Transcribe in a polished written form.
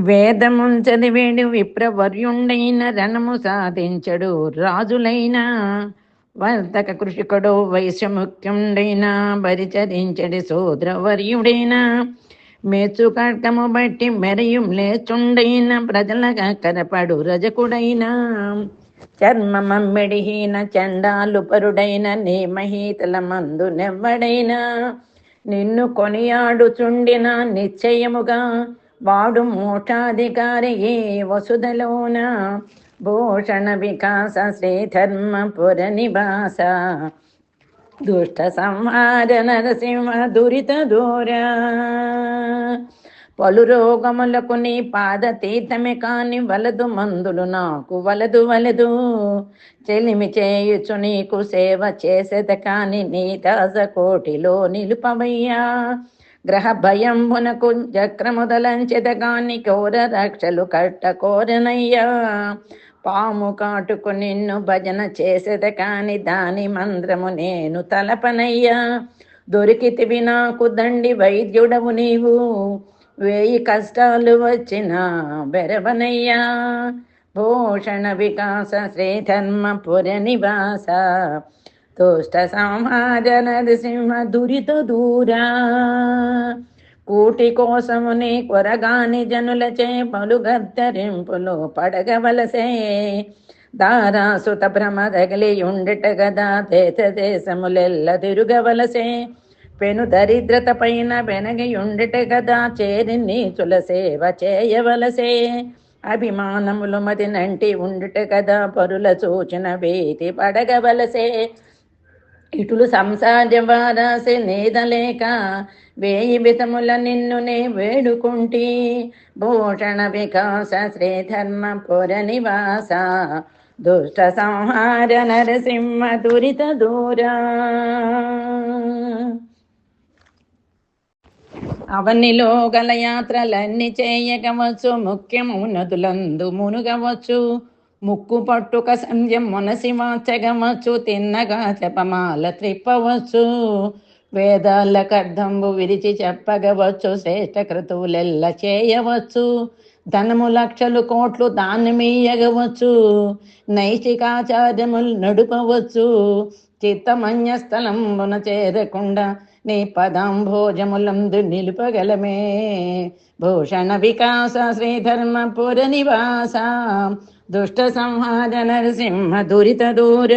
వేదమున్ చదివేడు విప్రవర్యుండైన రణము సాధించడు రాజులైన వర్తక కృషికుడు వైశ్యముఖ్యుండైన పరిచరించడి శూద్రవర్యుడైన మేచు కర్కము బట్టి మెరయం లేచుండైన ప్రజలగా కనపడు రజకుడైన చర్మమమ్మిడిహీన చండాలు పరుడైన నేమహీతల మందు నెవ్వడైనా నిన్ను కొనియాడుచుండిన నిశ్చయముగా వాడు మోక్షాధికారి ఏ వసుధలోన భూషణ వికాస శ్రీధర్మపుర నివాస దుష్ట సంహార నరసింహ దురిత దూర పలు రోగములకు నీ పాద తీర్థమే కాని వలదు మందులు నాకు వలదు చెలిమి చేయుచు నీకు సేవ చేసేద కాని నీ దాస కోటిలో నిలుపవయ్యా గ్రహ భయంబునకు చక్రముదలంచెద కాని కోర రక్షలు కట్ట కోరనయ్యా పాము కాటుకు నిన్ను భజన చేసేద కాని దాని మంత్రము నేను తలపనయ్యా దొరికితివి నాకు దండి వైద్యుడవు నీవు వేయి కష్టాలు వచ్చిన బెరవనయ్యా భూషణ వికాస శ్రీధర్మపుర నివాస దుష్ట సంహార నరసింహ దురిత దూరా కూటి కోసము నీ కొరగాని జనులచే పలు గద్దరింపులు పడగవలసే దారాసుత భ్రమ తగిలి ఉండిట గదా దేశ దేశములెల్ల తిరుగవలసే పెను దరిద్రత పైన వెనగి ఉండిట గదా చేరి నీచుల సేవ చేయవలసే అభిమానములు మది నంటి ఉండుట కదా పరుల సూచన భీతి పడగవలసే ఇటులు సంసార వారాసి నేదలేక వేయి విధముల నిన్నునే వేడుకుంటి భూషణ వికాస శ్రీధర్మపుర నివాస దుష్ట సంహార నరసింహ దురిత దూరా అవనిలో గల యాత్రలన్నీ చేయగవచ్చు ముఖ్యము నదులందు మునుగవచ్చు ముక్కు పట్టుక సంధ్యం మనసి వాచగవచ్చు తిన్నగా జపమాల త్రిప్పవచ్చు వేదాలకు అర్థంబు విరిచి చెప్పగవచ్చు శ్రేష్ఠ క్రతువులెల్ల చేయవచ్చు ధనము లక్షలు కోట్లు దానమీయగవచ్చు నైతికాచార్యములు నడుపవచ్చు చిత్తమన్య స్థలంబున చేరకుండా నీ పదాంభోజములందు నిలుపగలమే భూషణ వికాస శ్రీధర్మపుర నివాస దుష్ట సంహార నరసింహ దురిత దూర